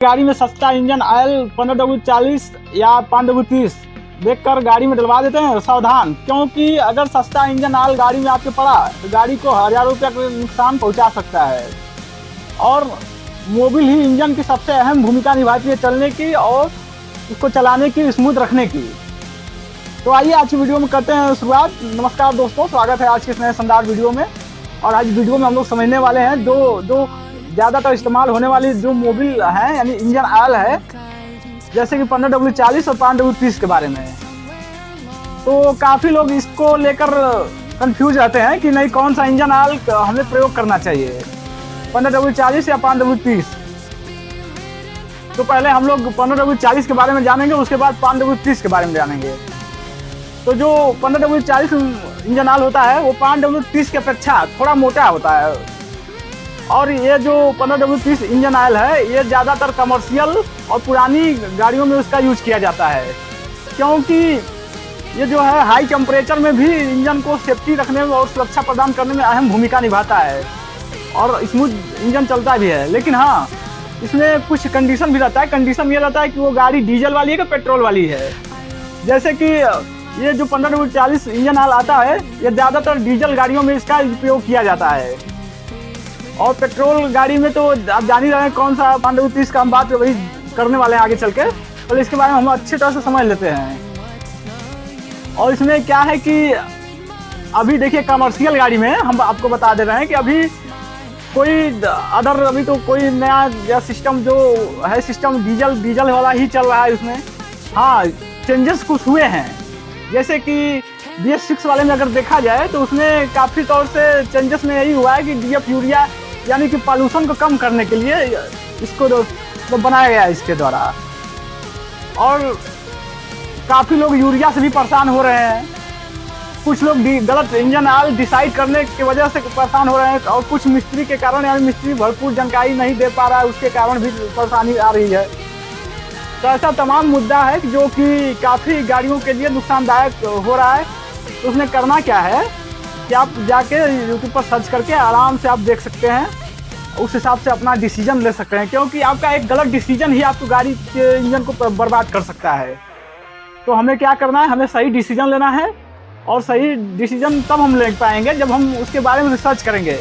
गाड़ी में सस्ता इंजन ऑयल 15W40 या 5W30 देखकर गाड़ी में डलवा देते हैं। सावधान, क्योंकि अगर सस्ता इंजन ऑयल गाड़ी में आपके पड़ा तो गाड़ी को हज़ारों रुपये का नुकसान पहुंचा सकता है। और मोबिल ही इंजन की सबसे अहम भूमिका निभाती है चलने की और उसको चलाने की, स्मूथ रखने की। तो आइए आज की वीडियो में करते हैं शुरुआत। नमस्कार दोस्तों, स्वागत है आज के इस नए शानदार वीडियो में। और आज वीडियो में हम लोग समझने वाले हैं दो ज़्यादातर इस्तेमाल होने वाली जो मोबिल है यानी इंजन ऑयल है, जैसे कि 15W40 और 5W30 के बारे में। तो काफ़ी लोग इसको लेकर कंफ्यूज रहते हैं कि नहीं कौन सा इंजन ऑयल हमें प्रयोग करना चाहिए, 15W40 या 5W30। तो पहले हम लोग 15W40 के बारे में जानेंगे, उसके बाद 5W30 के बारे में जानेंगे। तो जो 15W40 इंजन ऑयल होता है वो 5W30 की अपेक्षा थोड़ा मोटा होता है। और ये जो 15W30 इंजन ऑयल है ये ज़्यादातर कमर्शियल और पुरानी गाड़ियों में उसका यूज किया जाता है, क्योंकि ये जो है हाई टेम्परेचर में भी इंजन को सेफ्टी रखने में और सुरक्षा प्रदान करने में अहम भूमिका निभाता है और स्मूथ इंजन चलता भी है। लेकिन हाँ, इसमें कुछ कंडीशन भी रहता है। कंडीशन ये रहता है कि वो गाड़ी डीजल वाली है कि पेट्रोल वाली है। जैसे कि ये जो 15W40 इंजन ऑयल आता है ये ज़्यादातर डीजल गाड़ियों में इसका उपयोग किया जाता है, और पेट्रोल गाड़ी में तो आप जान ही रहे हैं कौन सा 5W30 का हम बात वही करने वाले हैं आगे चल के। तो इसके बारे में हम अच्छी तरह से समझ लेते हैं। और इसमें क्या है कि अभी देखिए कमर्शियल गाड़ी में हम आपको बता दे रहे हैं कि अभी अभी तो कोई नया सिस्टम जो है, सिस्टम डीजल वाला ही चल रहा है। उसमें हाँ चेंजेस कुछ हुए हैं, जैसे कि BS6 वाले में अगर देखा जाए तो उसमें काफ़ी तौर से चेंजेस में यही हुआ है कि DF यूरिया यानी कि पॉल्यूशन को कम करने के लिए इसको तो बनाया गया है इसके द्वारा। और काफ़ी लोग यूरिया से भी परेशान हो रहे हैं। कुछ लोग गलत इंजन ऑयल डिसाइड करने की वजह से परेशान हो रहे हैं, और कुछ मिस्त्री के कारण यानी मिस्त्री भरपूर जानकारी नहीं दे पा रहा है, उसके कारण भी परेशानी आ रही है। तो ऐसा तमाम मुद्दा है जो कि काफ़ी गाड़ियों के लिए नुकसानदायक हो रहा है। तो उसमें करना क्या है कि आप जाके YouTube पर सर्च करके आराम से आप देख सकते हैं, उस हिसाब से अपना डिसीजन ले सकते हैं, क्योंकि आपका एक गलत डिसीजन ही आपको गाड़ी के इंजन को बर्बाद कर सकता है। तो हमें क्या करना है, हमें सही डिसीजन लेना है, और सही डिसीजन तब हम ले पाएंगे जब हम उसके बारे में रिसर्च करेंगे।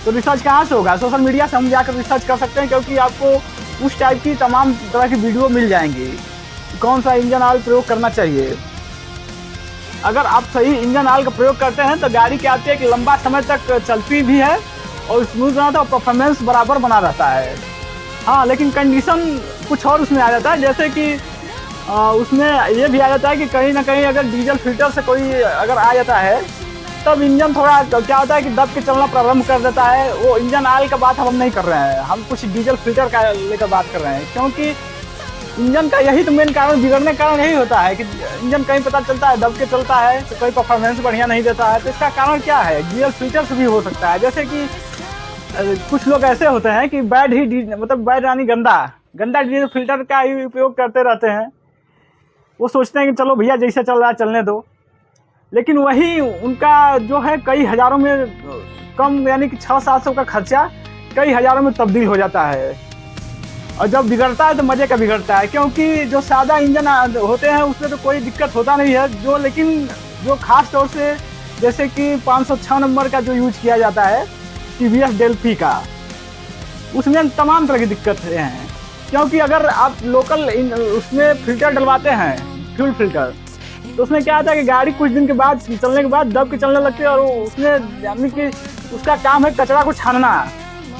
तो रिसर्च कहाँ से होगा? सोशल मीडिया से हम जाकर रिसर्च कर सकते हैं, क्योंकि आपको उस टाइप की तमाम तरह की वीडियो मिल जाएंगी कौन सा इंजन ऑयल प्रयोग करना चाहिए। अगर आप सही इंजन ऑयल का प्रयोग करते हैं तो गाड़ी क्या आती है कि लंबा समय तक चलती भी है और स्मूथ रहता है, परफॉर्मेंस बराबर बना रहता है। हाँ, लेकिन कंडीशन कुछ और उसमें आ जाता है, जैसे कि उसमें ये भी आ जाता है कि कहीं ना कहीं अगर डीजल फिल्टर से कोई अगर आ जाता है तब इंजन थोड़ा क्या होता है कि दब के चलना प्रारंभ कर देता है। वो इंजन ऑयल का बात हम नहीं कर रहे हैं, हम कुछ डीजल फिल्टर का लेकर बात कर रहे हैं, क्योंकि इंजन का यही तो मेन कारण, बिगड़ने का कारण यही होता है कि इंजन कहीं पता चलता है दब के चलता है तो कहीं परफॉर्मेंस बढ़िया नहीं देता है। तो इसका कारण क्या है? डीजल फिल्टर से भी हो सकता है। जैसे कि कुछ लोग ऐसे होते हैं कि बैड यानी गंदा डीजल फिल्टर का ही उपयोग करते रहते हैं। वो सोचते हैं कि चलो भैया जैसे चल रहा है चलने दो, लेकिन वही उनका जो है कई हज़ारों में कम यानी कि 600-700 का खर्चा कई हज़ारों में तब्दील हो जाता है। और जब बिगड़ता है तो मज़े का बिगड़ता है, क्योंकि जो सादा इंजन होते हैं उसमें तो कोई दिक्कत होता नहीं है। लेकिन जो खास तौर से जैसे कि 506 नंबर का जो यूज किया जाता है TVS डेल्फी का, उसमें तमाम तरह की दिक्कतें हैं। क्योंकि अगर आप लोकल उसमें फिल्टर डलवाते हैं, फ्यूल फिल्टर, तो उसमें क्या होता है कि गाड़ी कुछ दिन के बाद चलने के बाद दब के चलने लगती है, और उसमें यानी कि उसका काम है कचरा को छानना,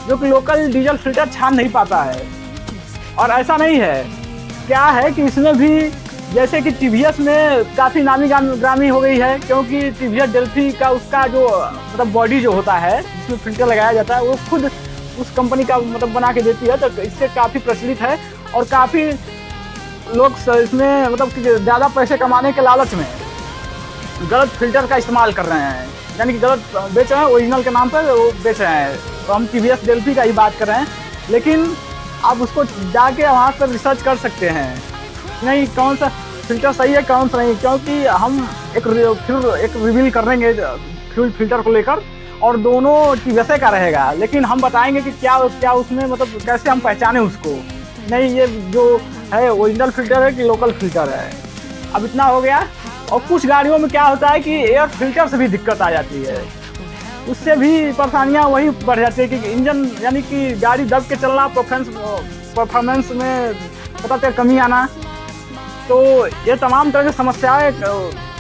जो कि लोकल डीजल फिल्टर छान नहीं पाता है। और ऐसा नहीं है, क्या है कि इसमें भी जैसे कि TVS में काफ़ी नामी ग्रामी हो गई है, क्योंकि TVS डेल्फी का उसका जो बॉडी जो होता है जिसमें फिल्टर लगाया जाता है वो खुद उस कंपनी का बना के देती है। तो इससे काफ़ी प्रचलित है, और काफ़ी लोग इसमें ज़्यादा पैसे कमाने के लालच में गलत फिल्टर का इस्तेमाल कर रहे हैं, यानी कि गलत बेच रहे हैं, ओरिजिनल के नाम पर वो बेच रहे हैं। तो हम TVS डेल्फी का ही बात कर रहे हैं, लेकिन आप उसको जाके वहाँ पर रिसर्च कर सकते हैं नहीं कौन सा फिल्टर सही है कौन सा नहीं, क्योंकि हम एक रिवील करेंगे फ्यूल फिल्टर को लेकर, और दोनों वैसे का रहेगा, लेकिन हम बताएंगे कि क्या उसमें कैसे हम पहचाने उसको। नहीं ये जो है ओरिजिनल फिल्टर है कि लोकल फिल्टर है। अब इतना हो गया। और कुछ गाड़ियों में क्या होता है कि एयर फिल्टर से भी दिक्कत आ जाती है, उससे भी परेशानियां वही बढ़ जाती है कि इंजन यानी कि गाड़ी दब के चलना, परफॉर्मेंस में पता चल कमी आना। तो ये तमाम तरह की समस्याएं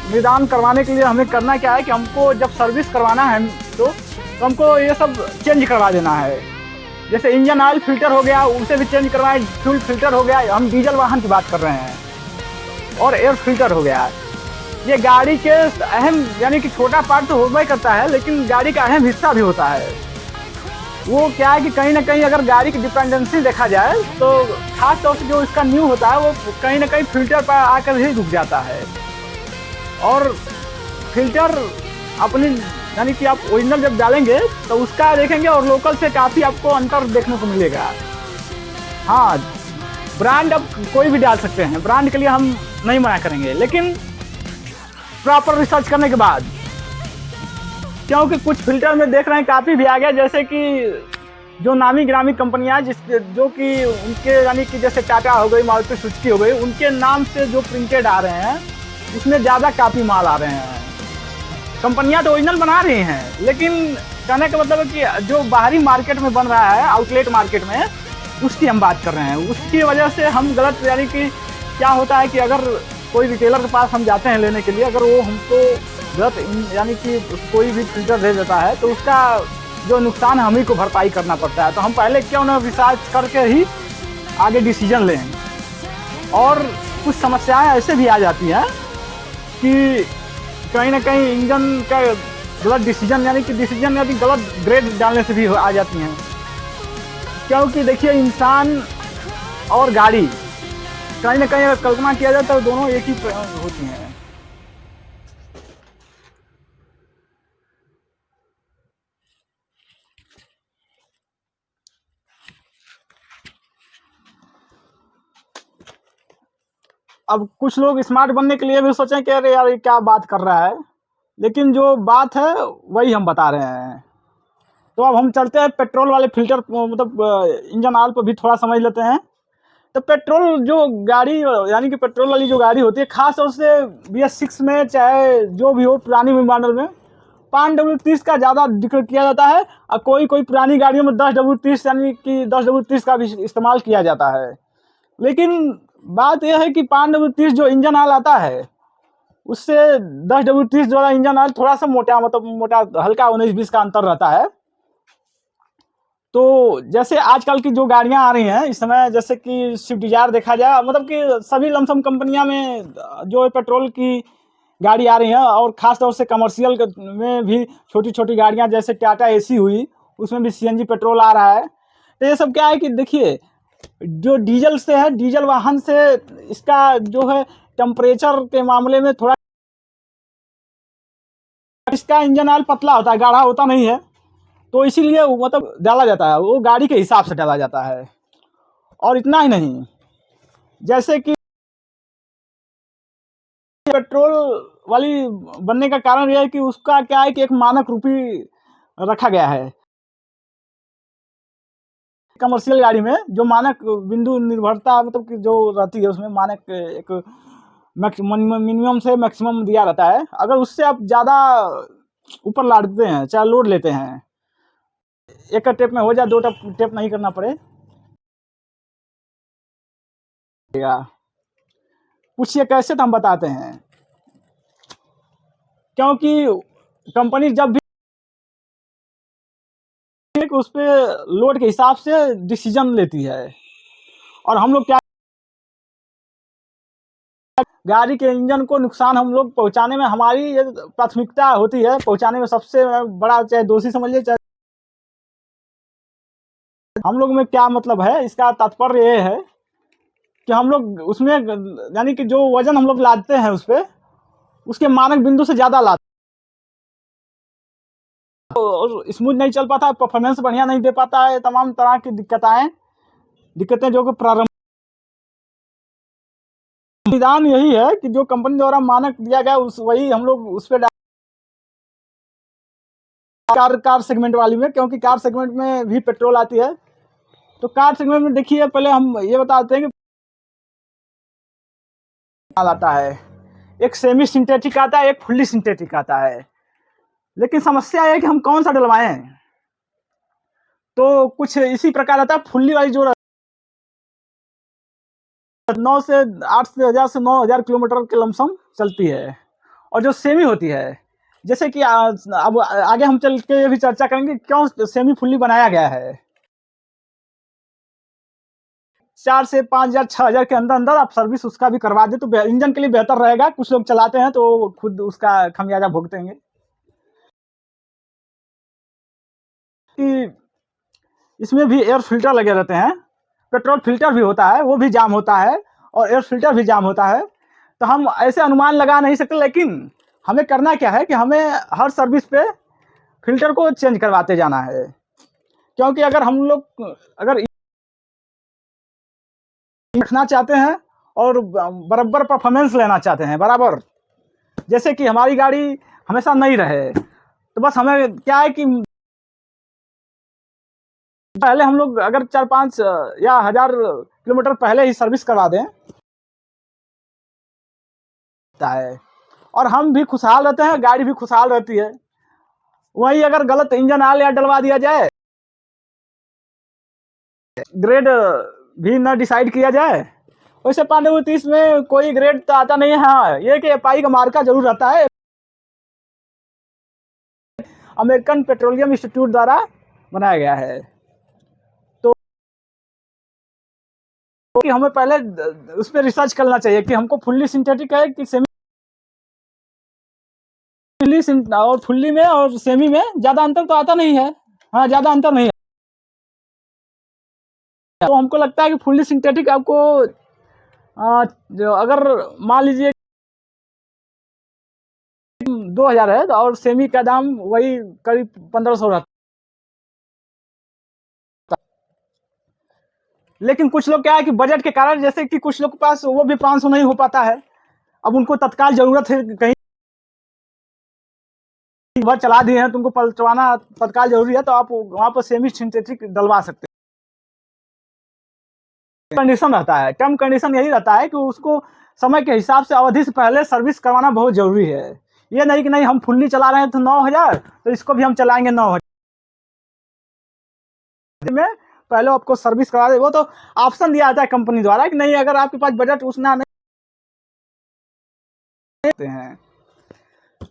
निदान करवाने के लिए हमें करना क्या है कि हमको जब सर्विस करवाना है तो हमको ये सब चेंज करवा देना है। जैसे इंजन ऑयल फिल्टर हो गया, उसे भी चेंज करवाएं, फ्यूल फिल्टर हो गया, हम डीजल वाहन की बात कर रहे हैं, और एयर फिल्टर हो गया। ये गाड़ी के अहम यानी कि छोटा पार्ट तो होगा ही करता है, लेकिन गाड़ी का अहम हिस्सा भी होता है। वो क्या है कि कहीं ना कहीं अगर गाड़ी की डिपेंडेंसी देखा जाए तो खास तौर से जो इसका न्यू होता है वो कहीं ना कहीं फिल्टर पर आकर ही रुक जाता है। और फिल्टर अपनी यानी कि आप ओरिजिनल जब डालेंगे तो उसका देखेंगे और लोकल से काफ़ी आपको अंतर देखने को मिलेगा। हाँ, ब्रांड अब कोई भी डाल सकते हैं, ब्रांड के लिए हम नहीं मना करेंगे, लेकिन प्रॉपर रिसर्च करने के बाद। क्योंकि कुछ फिल्टर में देख रहे हैं काफ़ी भी आ गया, जैसे कि जो नामी गिरामी कंपनियां जो कि उनके यानी कि जैसे टाटा हो गई, मारुति सुजुकी हो गई, उनके नाम से जो प्रिंटेड आ रहे हैं उसमें ज़्यादा काफ़ी माल आ रहे हैं। कंपनियां तो ओरिजिनल बना रही हैं, लेकिन कहने का मतलब है कि जो बाहरी मार्केट में बन रहा है, आउटलेट मार्केट में, उसकी हम बात कर रहे हैं। उसकी वजह से हम गलत यानी कि क्या होता है कि अगर कोई रिटेलर के पास हम जाते हैं लेने के लिए, अगर वो हमको गलत यानी कि कोई भी फिल्टर दे देता है तो उसका जो नुकसान हम ही को भरपाई करना पड़ता है। तो हम पहले क्यों ना रिसर्च करके ही आगे डिसीजन लें। और कुछ समस्याएं ऐसे भी आ जाती हैं कि कहीं ना कहीं इंजन का गलत डिसीजन यानी गलत ग्रेड डालने से भी आ जाती हैं। क्योंकि देखिए, इंसान और गाड़ी कहीं ना कहीं अगर कल्पना किया जाए तो दोनों एक ही होती हैं। अब कुछ लोग स्मार्ट बनने के लिए भी सोचें कि अरे यार ये क्या बात कर रहा है, लेकिन जो बात है वही हम बता रहे हैं। तो अब हम चलते हैं पेट्रोल वाले फिल्टर मतलब इंजन ऑयल पर भी थोड़ा समझ लेते हैं। तो पेट्रोल जो गाड़ी यानी कि पेट्रोल वाली जो गाड़ी होती है, खास तौर से BS6 में चाहे जो भी हो पुरानी मॉडल में 5W30 का ज़्यादा जिक्र किया जाता है। और कोई कोई पुरानी गाड़ियों में 10W30 यानी कि 10W30 का भी इस्तेमाल किया जाता है। लेकिन बात यह है कि 5W30 जो इंजन ऑयल आता है उससे 10W30 जो इंजन ऑयल थोड़ा सा मोटा मतलब मोटा हल्का 19-20 का अंतर रहता है। तो जैसे आजकल की जो गाड़ियां आ रही हैं इस समय, जैसे कि स्विफ्ट डिजायर देखा जाए, मतलब कि सभी लमसम कंपनियां में जो पेट्रोल की गाड़ी आ रही हैं, और ख़ास तौर से कमर्शियल में भी छोटी छोटी गाड़ियां जैसे टाटा AC हुई, उसमें भी CNG पेट्रोल आ रहा है। तो ये सब क्या है कि देखिए, जो डीजल से है, डीजल वाहन से इसका जो है टेम्परेचर के मामले में थोड़ा, इसका इंजन ऑयल पतला होता है, गाढ़ा होता नहीं है। तो इसीलिए मतलब डाला जाता है, वो गाड़ी के हिसाब से डाला जाता है। और इतना ही नहीं, जैसे कि पेट्रोल वाली बनने का कारण यह है कि उसका क्या है कि एक मानक रूपी रखा गया है। कमर्शियल गाड़ी में जो मानक बिंदु निर्भरता मतलब कि जो रहती है, उसमें मानक एक मिनिमम से मैक्सिमम दिया रहता है। अगर उससे आप ज़्यादा ऊपर लादते हैं, चाहे लोड लेते हैं, एक टेप में हो जाए, 2 टेप नहीं करना पड़े, पूछिए कैसे, तो हम बताते हैं। क्योंकि कंपनी जब भी उस पे लोड के हिसाब से डिसीजन लेती है, और हम लोग क्या, गाड़ी के इंजन को नुकसान हम लोग पहुंचाने में हमारी प्राथमिकता होती है। पहुंचाने में सबसे बड़ा चाहे दोषी समझिए, चाहे हम लोग में क्या मतलब है, इसका तात्पर्य ये है कि हम लोग उसमें यानी कि जो वजन हम लोग लादते हैं उस पर, उसके मानक बिंदु से ज़्यादा लाते हैं, और स्मूथ नहीं चल पाता है, परफॉर्मेंस बढ़िया नहीं दे पाता है, तमाम तरह की दिक्कतें जो कि प्रारंभ। निदान यही है कि जो कंपनी द्वारा मानक दिया गया वही हम लोग उस पर कार सेगमेंट वाली में, क्योंकि कार सेगमेंट में भी पेट्रोल आती है, तो कार सेगमेंट में देखिए, पहले हम ये बताते हैं कि आता है, एक सेमी सिंथेटिक आता है, एक फुल्ली सिंथेटिक आता है। लेकिन समस्या है कि हम कौन सा डलवाएं। तो कुछ इसी प्रकार आता है। फुल्ली वाली जो 9 से 8 से 1000 से 9000 किलोमीटर के लमसम चलती है। और जो सेमी होती है, जैसे कि अब आगे हम चल के भी चर्चा करेंगे क्यों सेमी फुल्ली बनाया गया है। 4 से 5000 6000 के अंदर अंदर आप सर्विस उसका भी करवा दे तो इंजन के लिए बेहतर रहेगा। कुछ लोग चलाते हैं तो खुद उसका खमियाजा भुगतेंगे। कि इसमें भी एयर फिल्टर लगे रहते हैं, पेट्रोल फिल्टर भी होता है, वो भी जाम होता है, और एयर फिल्टर भी जाम होता है। तो हम ऐसे अनुमान लगा नहीं सकते, लेकिन हमें करना क्या है कि हमें हर सर्विस पे फिल्टर को चेंज करवाते जाना है। क्योंकि अगर हम लोग अगर रखना चाहते हैं और बराबर परफॉर्मेंस लेना चाहते हैं, बराबर, जैसे कि हमारी गाड़ी हमेशा नई रहे, तो बस हमें क्या है कि पहले हम लोग अगर 4-5 या 1000 किलोमीटर पहले ही सर्विस करवा दें है, और हम भी खुशहाल रहते हैं, गाड़ी भी खुशहाल रहती है। वही अगर गलत इंजन ऑयल या डलवा दिया जाए, ग्रेड भी ना डिसाइड किया जाए, वैसे पांडे 30 में कोई ग्रेड तो आता नहीं है। हाँ, ये कि एफआई का मार्का जरूर रहता है, अमेरिकन पेट्रोलियम इंस्टीट्यूट द्वारा बनाया गया है। तो कि हमें पहले उस पर रिसर्च करना चाहिए कि हमको फुल्ली सिंथेटिक है कि सेमी, और फुल्ली में और सेमी में ज्यादा अंतर तो आता नहीं है। हाँ, ज्यादा अंतर नहीं है। तो हमको लगता है कि फुल्ली सिंथेटिक आपको जो अगर मान लीजिए 2000 है और सेमी का दाम वही करीब 1500 रहता। लेकिन कुछ लोग क्या है कि बजट के कारण, जैसे कि कुछ लोग के पास वो भी 500 नहीं हो पाता है, अब उनको तत्काल जरूरत है, कहीं भर चला दिए हैं, तुमको पलटवाना तत्काल जरूरी है, तो आप वहां पर सेमी सिंथेटिक डलवा सकते हैं। कंडीशन रहता है, टर्म कंडीशन यही रहता है कि उसको समय के हिसाब से अवधि से पहले सर्विस करवाना बहुत जरूरी है। ये नहीं कि नहीं हम फुल्ली चला रहे हैं तो 9000, तो इसको भी हम चलाएंगे 9000 में, पहले आपको सर्विस करा दे। वो तो ऑप्शन दिया जाता है कंपनी द्वारा कि नहीं, अगर आपके पास बजट उतना नहीं देते हैं।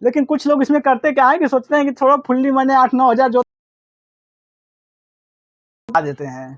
लेकिन कुछ लोग इसमें करते क्या है कि सोचते हैं कि थोड़ा फुल्ली मैंने 8-9 हजार जो देते हैं।